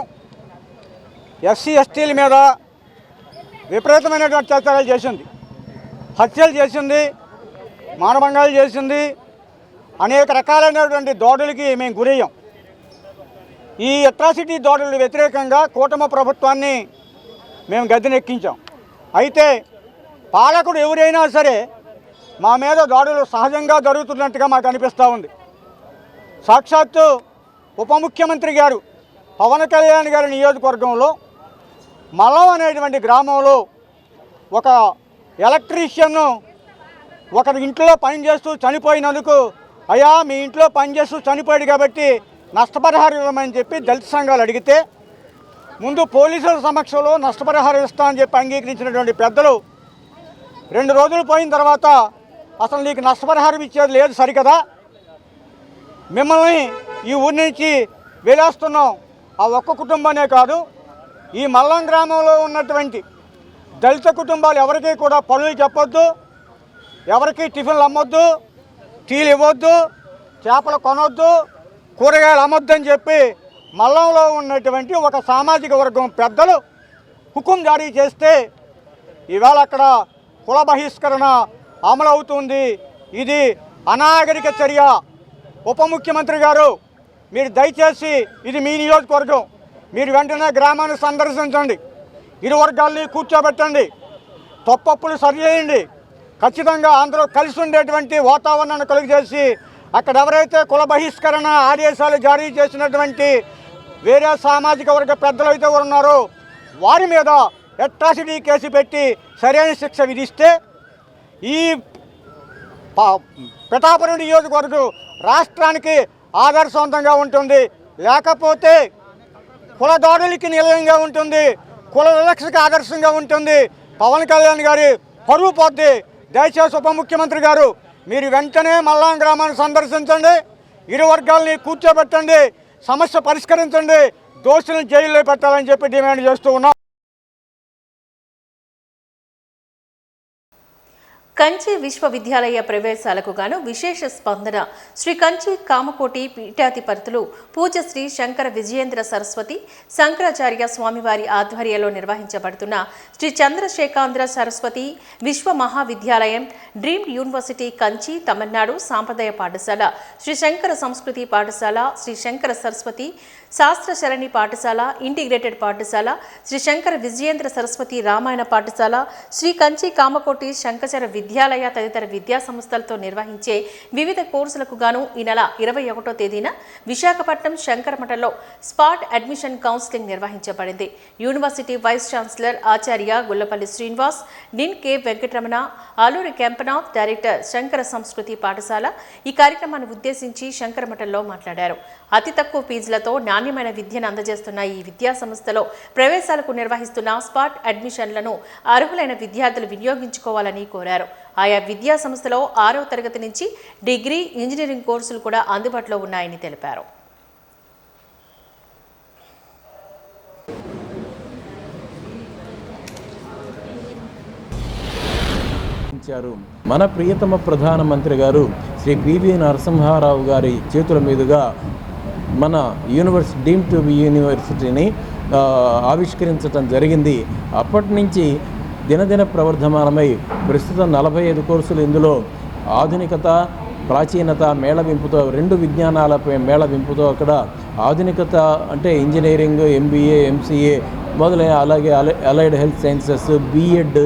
ఎస్సీ ఎస్టీల మీద విపరీతమైనటువంటి అత్యాచారాలు చేసింది, హత్యలు చేసింది, మానభంగాలు చేసింది, అనేక రకాలైనటువంటి దాడులకి మేము గురయ్యాం. ఈ అట్రాసిటీ దాడులకు వ్యతిరేకంగా కూటమి ప్రభుత్వాన్ని మేము గద్దెనెక్కించాం. అయితే పాలకుడు ఎవరైనా సరే మా మీద దాడులు సహజంగా జరుగుతున్నట్టుగా మాకు అనిపిస్తూ ఉంది. సాక్షాత్తు ఉప ముఖ్యమంత్రి గారు పవన్ కళ్యాణ్ గారి నియోజకవర్గంలో మల్లం అనేటువంటి గ్రామంలో ఒక ఎలక్ట్రీషియన్ ఒకరి ఇంట్లో పనిచేస్తూ చనిపోయినందుకు, అయ్యా మీ ఇంట్లో పనిచేస్తూ చనిపోయాడు కాబట్టి నష్టపరిహారం ఇవ్వమని చెప్పి దళిత సంఘాలు అడిగితే ముందు పోలీసుల సమక్షంలో నష్టపరిహారం ఇస్తామని చెప్పి అంగీకరించినటువంటి పెద్దలు 2 రోజులు పోయిన తర్వాత అసలు నీకు నష్టపరిహారం ఇచ్చేది లేదు సరికదా, మిమ్మల్ని ఈ ఊరి నుంచి వెళ్ళేస్తున్నాం. ఆ ఒక్క కుటుంబానే కాదు, ఈ మల్లం గ్రామంలో ఉన్నటువంటి దళిత కుటుంబాలు ఎవరికీ కూడా పనులు చెప్పొద్దు, ఎవరికి టిఫిన్లు అమ్మొద్దు, స్టీల్ ఇవ్వద్దు, చేపలు కొనొద్దు, కూరగాయలు అమ్మొద్దని చెప్పి మల్లంలో ఉన్నటువంటి ఒక సామాజిక వర్గం పెద్దలు హుకుం జారీ చేస్తే ఇవాళ అక్కడ కుల బహిష్కరణ అమలవుతుంది. ఇది అనాగరిక చర్య. ఉప ముఖ్యమంత్రి గారు, మీరు దయచేసి ఇది మీ నియోజకవర్గం, మీరు వెంటనే గ్రామాన్ని సందర్శించండి, ఇరు వర్గాల్ని కూర్చోబెట్టండి, తప్పప్పులు సరిచేయండి. ఖచ్చితంగా అందరూ కలిసి ఉండేటువంటి వాతావరణాన్ని కలుగజేసి అక్కడ ఎవరైతే కుల బహిష్కరణ ఆదేశాలు జారీ చేసినటువంటి వేరే సామాజిక వర్గ పెద్దలు అయితే ఉన్నారో వారి మీద అట్రాసిటీ కేసు పెట్టి సరైన శిక్ష విధిస్తే ఈ పిఠాపురం నియోజకవర్గం రాష్ట్రానికి ఆదర్శవంతంగా ఉంటుంది. లేకపోతే కుల దాడులకి నిలయంగా ఉంటుంది, కుల వివక్షకి ఆదర్శంగా ఉంటుంది. పవన్ కళ్యాణ్ గారి పరువు పోద్ది. దయచేసి ఉప ముఖ్యమంత్రి గారు, మీరు వెంటనే మల్లాం గ్రామాన్ని సందర్శించండి, ఇరు వర్గాల్ని కూర్చోబెట్టండి, సమస్య పరిష్కరించండి, దోషులను జైల్లో పెట్టాలని చెప్పి డిమాండ్ చేస్తూ ఉన్నాం. కంచి విశ్వవిద్యాలయ ప్రవేశాలకు గాను విశేష స్పందన. శ్రీ కంచి కామకోటి పీఠాధిపతులు పూజ్య శ్రీ శంకర విజయేంద్ర సరస్వతి శంకరాచార్య స్వామివారి ఆధ్వర్యంలో నిర్వహించబడుతున్న శ్రీ చంద్రశేఖాంధ్ర సరస్వతి విశ్వ మహావిద్యాలయం, డ్రీమ్ యూనివర్సిటీ కంచి తమిళనాడు సాంప్రదాయ పాఠశాల, శ్రీ శంకర సంస్కృతి పాఠశాల, శ్రీ శంకర సరస్వతి శాస్త్ర శరణి పాఠశాల, ఇంటిగ్రేటెడ్ పాఠశాల, శ్రీ శంకర విజయేంద్ర సరస్వతి రామాయణ పాఠశాల, శ్రీ కంచి కామకోటి శంకచర విద్యాలయ తదితర విద్యా సంస్థలతో నిర్వహించే వివిధ కోర్సులకు గాను ఈ నెల 21వ తేదీన విశాఖపట్నం శంకరమఠంలో స్పాట్ అడ్మిషన్ కౌన్సిలింగ్ నిర్వహించబడింది. University vice chancellor Acharya Gullapalli Srinivas, dean K Venkataramana, Aluri Kempanath, director Shankara సంస్కృతి పాఠశాల ఈ కార్యక్రమాన్ని ఉద్దేశించి శంకరమఠంలో మాట్లాడారు. అతి తక్కువ ఫీజులతో నాణ్యమైన విద్యను అందజేస్తున్న ఈ విద్యా సంస్థలో ప్రవేశాలకు నిర్వహిస్తున్న స్పాట్ అడ్మిషన్లను అర్హులైన విద్యార్థులు వినియోగించుకోవాలని కోరారు. ఆయా విద్యా సంస్థలో 6వ తరగతి నుంచి డిగ్రీ, ఇంజనీరింగ్ కోర్సులు కూడా అందుబాటులో ఉన్నాయని తెలిపారు. మన ప్రియతమ ప్రధానమంత్రి గారు శ్రీ పివి నరసింహారావు గారి చేతుల మీదుగా మన యూనివర్సిటీ డీమ్ టు బి యూనివర్సిటీని ఆవిష్కరించడం జరిగింది. అప్పటి నుంచి దినదిన ప్రవర్ధమానమై ప్రస్తుతం 45 కోర్సులు, ఇందులో ఆధునికత, ప్రాచీనత మేళవింపుతో 2 విజ్ఞానాలపై మేళవింపుతో అక్కడ ఆధునికత అంటే ఇంజనీరింగ్, ఎంబీఏ, ఎంసీఏ మొదలైన, అలాగే అలైడ్ హెల్త్ సైన్సెస్, బీఎడ్,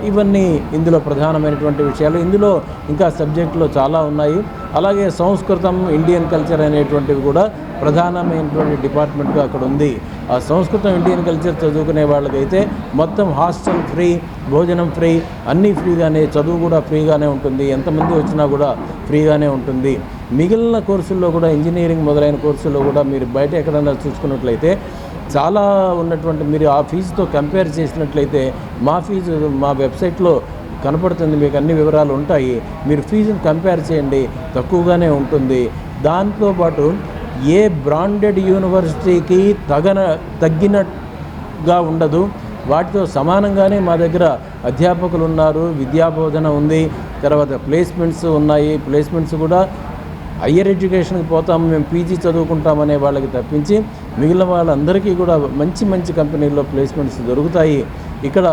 ఇవన్నీ ఇందులో ప్రధానమైనటువంటి విషయాలు. ఇందులో ఇంకా సబ్జెక్టులు చాలా ఉన్నాయి. అలాగే సంస్కృతం, ఇండియన్ కల్చర్ అనేటువంటివి కూడా ప్రధానమైనటువంటి డిపార్ట్మెంట్గా అక్కడ ఉంది. ఆ సంస్కృతం, ఇండియన్ కల్చర్ చదువుకునే వాళ్ళకైతే మొత్తం హాస్టల్ ఫ్రీ, భోజనం ఫ్రీ, అన్నీ ఫ్రీగానే, చదువు కూడా ఫ్రీగానే ఉంటుంది, ఎంతమంది వచ్చినా కూడా ఫ్రీగానే ఉంటుంది. మిగిలిన కోర్సుల్లో కూడా ఇంజనీరింగ్ మొదలైన కోర్సుల్లో కూడా మీరు బయట ఎక్కడైనా చూసుకున్నట్లయితే చాలా ఉన్నటువంటి, మీరు ఆ ఫీజుతో కంపేర్ చేసినట్లయితే మా ఫీజు మా వెబ్సైట్లో కనపడుతుంది, మీకు అన్ని వివరాలు ఉంటాయి. మీరు ఫీజును కంపేర్ చేయండి, తక్కువగానే ఉంటుంది. దాంతోపాటు ఏ బ్రాండెడ్ యూనివర్సిటీకి తగ్గినట్టుగా ఉండదు, వాటితో సమానంగానే మా దగ్గర అధ్యాపకులు ఉన్నారు, విద్యాబోధన ఉంది, తర్వాత ప్లేస్మెంట్స్ ఉన్నాయి. ప్లేస్మెంట్స్ కూడా హయ్యర్ ఎడ్యుకేషన్కి పోతాము, మేము పీజీ చదువుకుంటామనే వాళ్ళకి తప్పించి మిగిలిన వాళ్ళందరికీ కూడా మంచి మంచి కంపెనీల్లో ప్లేస్మెంట్స్ దొరుకుతాయి. ఇక్కడ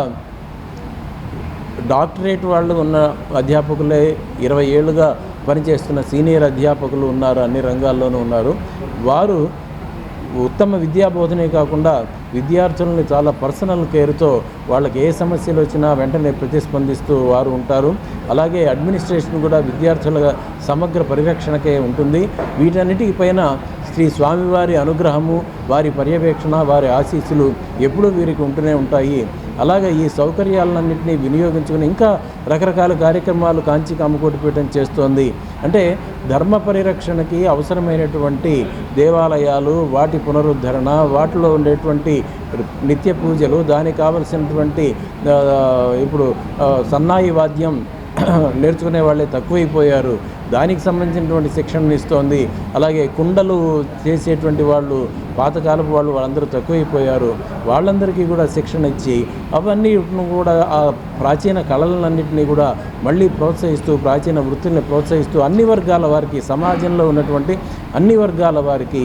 డాక్టరేట్ వాళ్ళు ఉన్న అధ్యాపకులే 20 ఏళ్ళుగా పనిచేస్తున్న సీనియర్ అధ్యాపకులు ఉన్నారు, అన్ని రంగాల్లోనూ ఉన్నారు. వారు ఉత్తమ విద్యాబోధనే కాకుండా విద్యార్థులని చాలా పర్సనల్ కేర్తో వాళ్ళకి ఏ సమస్యలు వచ్చినా వెంటనే ప్రతిస్పందిస్తూ వారు ఉంటారు. అలాగే అడ్మినిస్ట్రేషన్ కూడా విద్యార్థుల సమగ్ర పరిరక్షణకే ఉంటుంది. వీటన్నిటికి పైన శ్రీ స్వామివారి అనుగ్రహము, వారి పర్యవేక్షణ, వారి ఆశీస్సులు ఎప్పుడూ వీరికి ఉంటూనే ఉంటాయి. అలాగే ఈ సౌకర్యాలన్నింటినీ వినియోగించుకుని ఇంకా రకరకాల కార్యక్రమాలు కాంచి కామకోటి పీఠం చేస్తోంది. అంటే ధర్మ పరిరక్షణకి అవసరమైనటువంటి దేవాలయాలు, వాటి పునరుద్ధరణ, వాటిలో ఉండేటువంటి నిత్య పూజలు, దానికి కావలసినటువంటి ఇప్పుడు సన్నాయి వాద్యం నేర్చుకునే వాళ్ళే తక్కువైపోయారు. దానికి సంబంధించినటువంటి శిక్షణ ఇస్తోంది. అలాగే కుండలు చేసేటువంటి వాళ్ళు పాతకాలపు వాళ్ళందరూ తక్కువైపోయారు. వాళ్ళందరికీ కూడా శిక్షణ ఇచ్చి అవన్నీ కూడా ఆ ప్రాచీన కళలన్నింటినీ కూడా మళ్ళీ ప్రోత్సహిస్తూ, ప్రాచీన వృత్తుల్ని ప్రోత్సహిస్తూ అన్ని వర్గాల వారికి, సమాజంలో ఉన్నటువంటి అన్ని వర్గాల వారికి.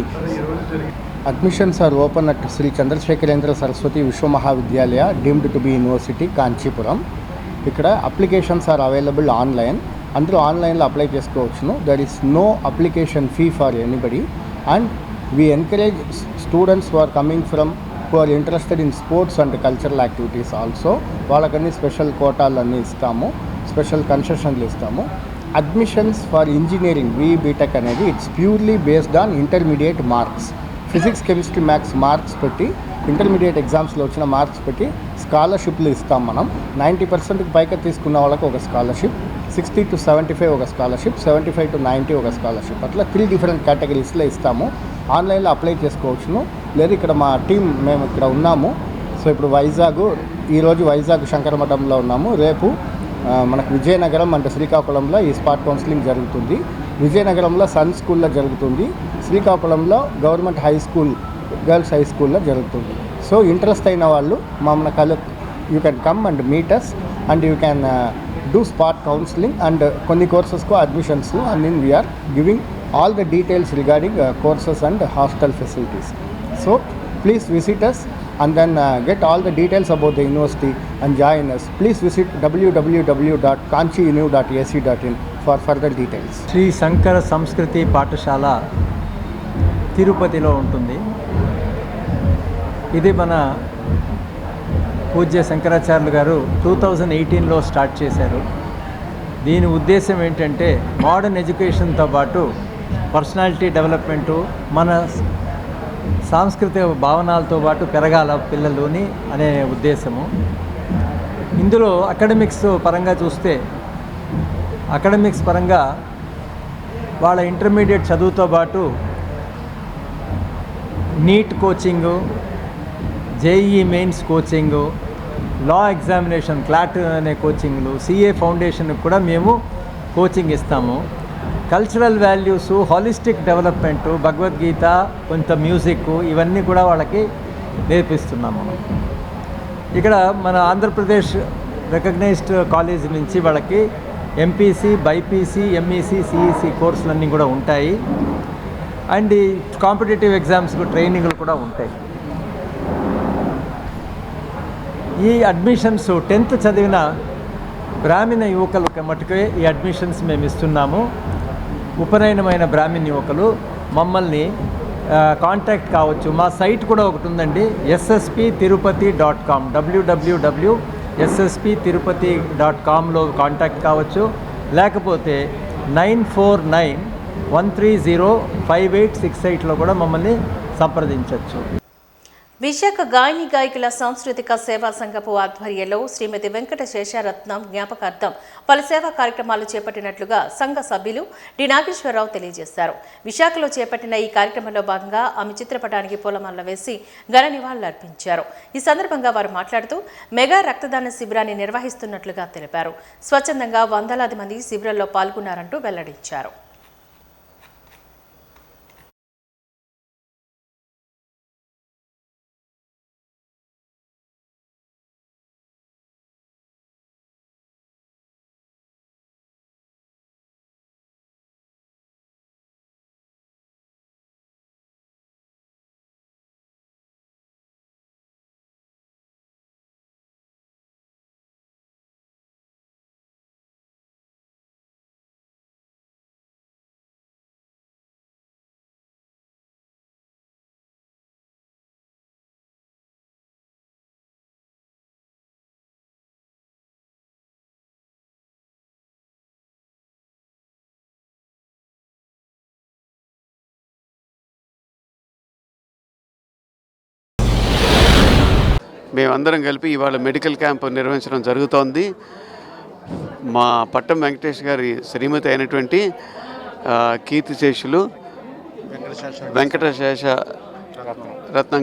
Admissions are open at Sri Chandrasekharendra Saraswati Vishwa Mahavidyalaya, deemed to be University, Kanchipuram. ఇక్కడ అప్లికేషన్స్ ఆర్ అవైలబుల్ ఆన్లైన్. అందరూ ఆన్లైన్లో అప్లై చేసుకోవచ్చును. There is no application fee for anybody. And we encourage students who are coming from who are interested in sports and cultural activities also. వాళ్ళకన్నీ special కోటాలన్నీ ఇస్తాము, special కన్సెషన్లు ఇస్తాము. Admissions for engineering BTech అనేది it's purely based on intermediate marks. Physics, chemistry, maths marks పెట్టి, intermediate ఎగ్జామ్స్లో వచ్చిన marks పెట్టి స్కాలర్షిప్లు ఇస్తాం మనం. 90%కి పైగా తీసుకున్న వాళ్ళకి ఒక స్కాలర్షిప్, 60 to 75 ఒక స్కాలర్షిప్, 75 to 90 ఒక స్కాలర్షిప్. అట్లా 3 డిఫరెంట్ కేటగిరీస్లో ఇస్తాము. ఆన్లైన్లో అప్లై చేసుకోవచ్చును. లేదు ఇక్కడ మా టీం మేము ఇక్కడ ఉన్నాము. సో ఇప్పుడు ఈరోజు వైజాగ్ శంకరమఠంలో ఉన్నాము. రేపు మనకు విజయనగరం అంటే శ్రీకాకుళంలో ఈ స్పాట్ కౌన్సిలింగ్ జరుగుతుంది. విజయనగరంలో సన్ స్కూల్లో జరుగుతుంది. శ్రీకాకుళంలో government high school, girls high స్కూల్లో జరుగుతుంది. సో ఇంట్రెస్ట్ అయిన వాళ్ళు మమ్మల్ని you can come and meet us and you can do spot counselling and కొన్ని కోర్సెస్కు admissions and then we're giving all the details regarding courses and hostel facilities. So please visit us and then get all the details about the university and join us. Please visit www.kanchiuniv.ac.in for further details. Shri Shankara సంస్కృతి పాఠశాల తిరుపతిలో ఉంటుంది. ఇది మన పూజ్య శంకరాచార్యులు గారు 2018లో start చేశారు. దీని ఉద్దేశం ఏంటంటే మోడర్న్ ఎడ్యుకేషన్తో పాటు పర్సనాలిటీ డెవలప్మెంటు, మన సాంస్కృతిక భావనాలతో పాటు పెరగాల పిల్లలుని అనే ఉద్దేశము. ఇందులో అకాడమిక్స్ పరంగా చూస్తే, అకాడమిక్స్ పరంగా వాళ్ళ ఇంటర్మీడియట్ చదువుతో పాటు NEET coaching, JEE mains coaching, law examination CLAT అనే కోచింగ్లు, సిఏ ఫౌండేషన్ కూడా మేము కోచింగ్ ఇస్తాము. Cultural values, holistic development, Bhagavad Gita, కొంత మ్యూజిక్, ఇవన్నీ కూడా వాళ్ళకి నేర్పిస్తున్నాము. ఇక్కడ మన ఆంధ్రప్రదేశ్ రికగ్నైజ్డ్ కాలేజ్ నుంచి వాళ్ళకి ఎంపీసీ, బైపీసీ, ఎంఈసీ, సిఈసీ కోర్సులన్నీ కూడా ఉంటాయి. అండ్ ఈ కాంపిటేటివ్ ఎగ్జామ్స్కు ట్రైనింగ్లు కూడా ఉంటాయి. ఈ అడ్మిషన్స్ 10th చదివిన బ్రాహ్మణ యువకులకు మటుకే ఈ అడ్మిషన్స్ మేము ఇస్తున్నాము. ఉపనయనమైన బ్రాహ్మణ యువకులు మమ్మల్ని కాంటాక్ట్ కావచ్చు. మా సైట్ కూడా ఒకటి ఉందండి, ssp.tirupati.com, www.ssp.tirupati.comలో కాంటాక్ట్ కావచ్చు. లేకపోతే 9491305868లో కూడా మమ్మల్ని సంప్రదించవచ్చు. విశాఖ గాయని గాయకుల సాంస్కృతిక సేవా సంఘపు ఆధ్వర్యంలో శ్రీమతి వెంకట శేషారత్నం జ్ఞాపకార్థం పలు సేవా కార్యక్రమాలు చేపట్టినట్లుగా సంఘ సభ్యులు డి నాగేశ్వరరావు తెలియజేశారు. విశాఖలో చేపట్టిన ఈ కార్యక్రమంలో భాగంగా ఆమె చిత్రపటానికి పూలమాల వేసి ఘన నివాళులర్పించారు. ఈ సందర్భంగా వారు మాట్లాడుతూ మెగా రక్తదాన శిబిరాన్ని నిర్వహిస్తున్నట్లుగా తెలిపారు. స్వచ్ఛందంగా వందలాది మంది శిబిరంలో పాల్గొన్నారంటూ వెల్లడించారు. మేమందరం కలిపి ఇవాళ మెడికల్ క్యాంప్ నిర్వహించడం జరుగుతోంది. మా పట్టం వెంకటేష్ గారి శ్రీమతి అయినటువంటి కీర్తిశేషులు వెంకటశేషారత్నం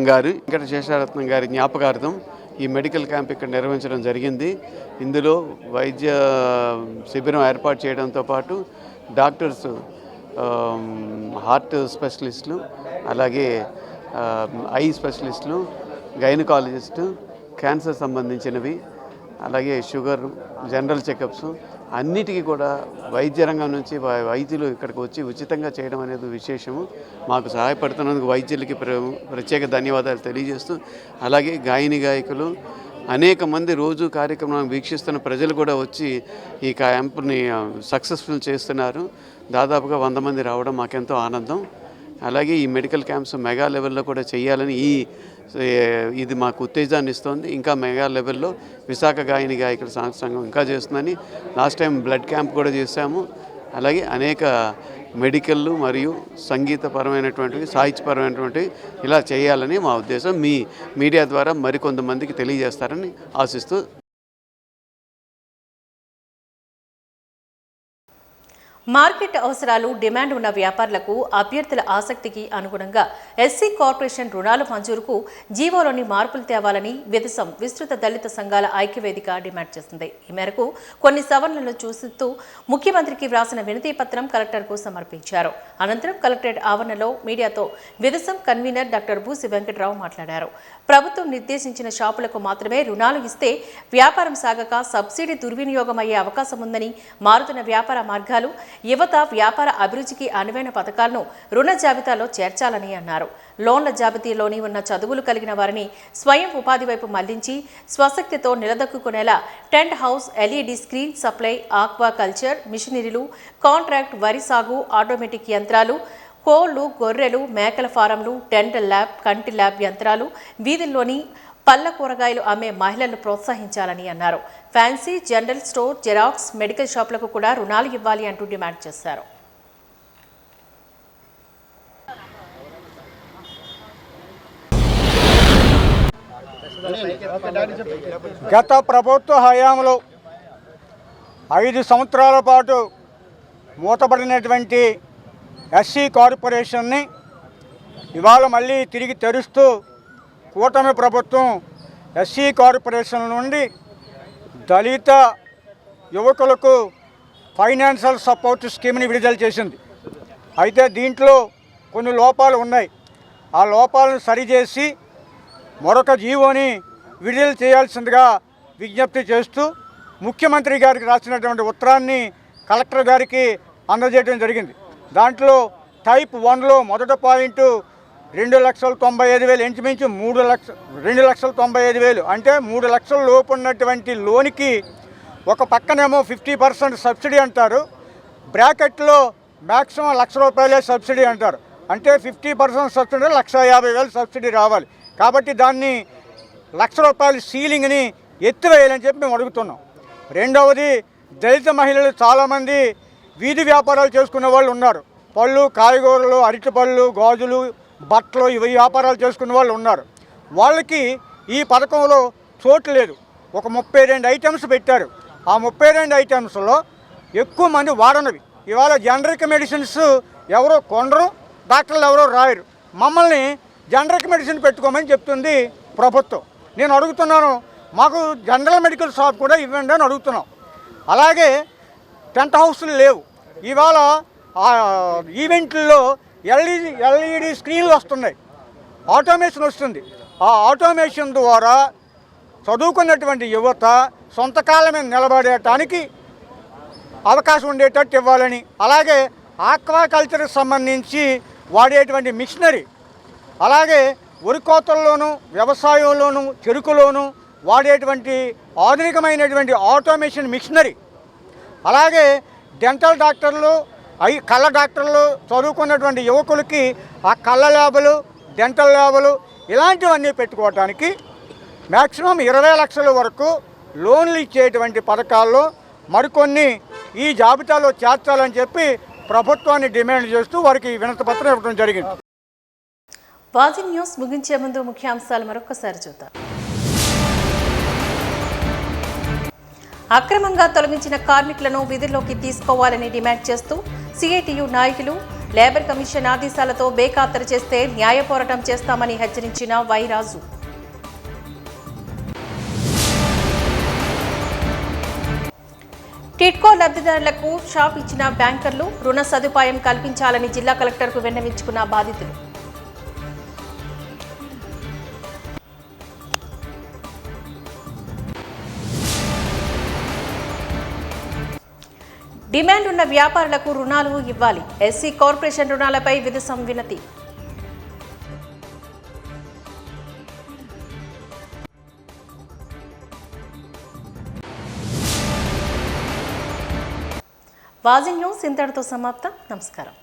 గారి జ్ఞాపకార్థం ఈ మెడికల్ క్యాంప్ ఇక్కడ నిర్వహించడం జరిగింది. ఇందులో వైద్య శిబిరం ఏర్పాటు చేయడంతో పాటు డాక్టర్స్, హార్ట్ స్పెషలిస్టులు, అలాగే ఐ స్పెషలిస్టులు, గైనకాలజిస్టు, క్యాన్సర్ సంబంధించినవి, అలాగే షుగర్, జనరల్ చెకప్స్ అన్నిటికీ కూడా వైద్య రంగం నుంచి వైద్యులు ఇక్కడికి వచ్చి ఉచితంగా చేయడం అనేది విశేషము. మాకు సహాయపడుతున్నందుకు వైద్యులకి ప్రత్యేక ధన్యవాదాలు తెలియజేస్తూ, అలాగే గాయకులు అనేక మంది రోజు కార్యక్రమం వీక్షిస్తున్న ప్రజలు కూడా వచ్చి ఈ క్యాంపుని సక్సెస్ఫుల్ చేస్తున్నారు. దాదాపుగా 100 మంది రావడం మాకెంతో ఆనందం. అలాగే ఈ మెడికల్ క్యాంప్స్ మెగా లెవెల్లో కూడా చేయాలని ఇది మాకు ఉత్తేజాన్ని ఇస్తుంది. ఇంకా మెగా లెవెల్లో విశాఖ గాయకుల సంఘం ఇంకా చేస్తుందని. లాస్ట్ టైం బ్లడ్ క్యాంప్ కూడా చేశాము. అలాగే అనేక మెడికల్ మరియు సంగీతపరమైనటువంటివి, సాహిత్యపరమైనటువంటివి ఇలా చేయాలని మా ఉద్దేశం. మీ మీడియా ద్వారా మరికొంతమందికి తెలియజేస్తారని ఆశిస్తూ మార్కెట్ అవసరాలు, డిమాండ్ ఉన్న వ్యాపారులకు అభ్యర్థుల ఆసక్తికి అనుగుణంగా ఎస్సీ కార్పొరేషన్ రుణాల మంజూరుకు జీవోలోని మార్పులు తేవాలని విదసం విస్తృత దళిత సంఘాల ఐక్యవేదిక డిమాండ్ చేసింది. ఈ మేరకు కొన్ని సవరణలను సూచిస్తూ ముఖ్యమంత్రికి వ్రాసిన వినతి పత్రం కలెక్టర్కు సమర్పించారు. అనంతరం కలెక్టరేట్ ఆవరణలో మీడియాతో విదసం కన్వీనర్ డాక్టర్ బూసి వెంకటరావు మాట్లాడారు. ప్రభుత్వం నిర్దేశించిన షాపులకు మాత్రమే రుణాలు ఇస్తే వ్యాపారం సాగక సబ్సిడీ దుర్వినియోగం అయ్యే అవకాశం ఉందని, మారుతున్న వ్యాపార మార్గాలు, యువత వ్యాపార అభివృద్ధికి అనువైన పథకాలను రుణ జాబితాలో చేర్చాలని అన్నారు. లోన్ల జాబితాలోని ఉన్న చదువులు కలిగిన వారిని స్వయం ఉపాధి వైపు మళ్లించి స్వశక్తితో నిలదొక్కునేలా tent house, LED screen supply, aqua culture, మిషనరీలు, కాంట్రాక్ట్ వరి సాగు, ఆటోమేటిక్ యంత్రాలు, కోళ్లు, గొర్రెలు, మేకల ఫారంలు, డెంటల్ ల్యాబ్, కంటి ల్యాబ్ యంత్రాలు, వీధుల్లోని పళ్ళ కూరగాయలు అమ్మే మహిళలను ప్రోత్సహించాలని అన్నారు. Fancy, general store, xerox, medical షాపులకు కూడా రుణాలు ఇవ్వాలి అంటూ డిమాండ్ చేశారు. గత ప్రభుత్వ హయాంలో 5 సంవత్సరాల పాటు మూతపడినటువంటి ఎస్సీ కార్పొరేషన్ని ఇవాళ మళ్ళీ తిరిగి తెరుస్తూ కూటమి ప్రభుత్వం ఎస్సీ కార్పొరేషన్ నుండి దళిత యువకులకు ఫైనాన్షియల్ సపోర్ట్ స్కీమ్ని విడుదల చేసింది. అయితే దీంట్లో కొన్ని లోపాలు ఉన్నాయి. ఆ లోపాలను సరిచేసి మరొక జీవోని విడుదల చేయాల్సిందిగా విజ్ఞప్తి చేస్తూ ముఖ్యమంత్రి గారికి రాసినటువంటి ఉత్తరాన్ని కలెక్టర్ గారికి అందజేయడం జరిగింది. దాంట్లో టైప్ 1లో మొదటి పాయింట్ 2,95,000, ఇంచుమించు 2,95,000 అంటే 3 లక్షల లోపు ఉన్నటువంటి లోనికి ఒక పక్కనేమో 50% సబ్సిడీ అంటారు, బ్రాకెట్లో మ్యాక్సిమం ₹1,00,000 సబ్సిడీ అంటారు. అంటే 50% సబ్సిడీ ₹1,50,000 సబ్సిడీ రావాలి. కాబట్టి దాన్ని ₹1,00,000 సీలింగ్ని ఎత్తివేయాలని చెప్పి మేము అడుగుతున్నాం. రెండవది, దళిత మహిళలు చాలామంది వీధి వ్యాపారాలు చేసుకునే వాళ్ళు ఉన్నారు. పళ్ళు, కాయగూరలు, అరటిపళ్ళు, గాజులు, బట్టలు ఇవి వ్యాపారాలు చేసుకునే వాళ్ళు ఉన్నారు. వాళ్ళకి ఈ పథకంలో చోటు లేదు. ఒక 32 ఐటమ్స్ పెట్టారు. ఆ 32 ఐటమ్స్లో ఎక్కువ మంది వాడనవి. ఇవాళ జనరిక్ మెడిసిన్స్ ఎవరో కొనరు, డాక్టర్లు ఎవరో రాయరు. మమ్మల్ని జనరిక్ మెడిసిన్ పెట్టుకోమని చెప్తుంది ప్రభుత్వం. నేను అడుగుతున్నాను, మాకు జనరల్ మెడికల్ షాప్ కూడా ఇవ్వండి అని అడుగుతున్నాం. అలాగే టెంట్ హౌస్లు లేవు. ఇవాళ ఈవెంట్లలో ఎల్ఈడి స్క్రీన్లు వస్తున్నాయి, ఆటోమేషన్ వస్తుంది. ఆ ఆటోమేషన్ ద్వారా చదువుకున్నటువంటి యువత సొంత కాళ్ళ మీద నిలబడటానికి అవకాశం ఉండేటట్టు ఇవ్వాలని, అలాగే ఆక్వా కల్చర్కి సంబంధించి వాడేటువంటి మిషనరీ, అలాగే వరి కోతల్లోనూ, వ్యవసాయంలోనూ, చెరుకులోనూ వాడేటువంటి ఆధునికమైనటువంటి ఆటోమేషన్ మిషనరీ, అలాగే డెంటల్ డాక్టర్లు, కళ్ళ డాక్టర్లు చదువుకున్నటువంటి యువకులకి ఆ కళ్ళ ల్యాబులు, డెంటల్ ల్యాబులు ఇలాంటివన్నీ పెట్టుకోవటానికి మ్యాక్సిమం 20 లక్షల వరకు లోన్లు ఇచ్చేటువంటి పథకాల్లో మరికొన్ని ఈ జాబితాలో చేర్చాలని చెప్పి ప్రభుత్వాన్ని డిమాండ్ చేస్తూ వారికి వినతి పత్రం ఇవ్వడం జరిగింది. వాజీ న్యూస్ ముగించే ముందు ముఖ్యాంశాలు మరొకసారి చూద్దాం. అక్రమంగా తొలగించిన కార్మికులను విధుల్లోకి తీసుకోవాలని డిమాండ్ చేస్తూ సిఐటియు నాయకులు లేబర్ కమిషన్ ఆదేశాలతో బేఖాతరు చేస్తే న్యాయ పోరాటం చేస్తామని హెచ్చరించిన వైరాజు. టిడ్కో లబ్ధిదారులకు షాక్ ఇచ్చిన బ్యాంకర్లు, రుణ సదుపాయం కల్పించాలని జిల్లా కలెక్టర్కు విన్నవించుకున్న బాధితులు. డిమాండ్ ఉన్న వ్యాపారులకు రుణాలు ఇవ్వాలి. ఎస్సీ కార్పొరేషన్ రుణాలపై విధసం వినతి. వాజింగ్ న్యూస్ ఇంతటితో సమాప్తం. నమస్కారం.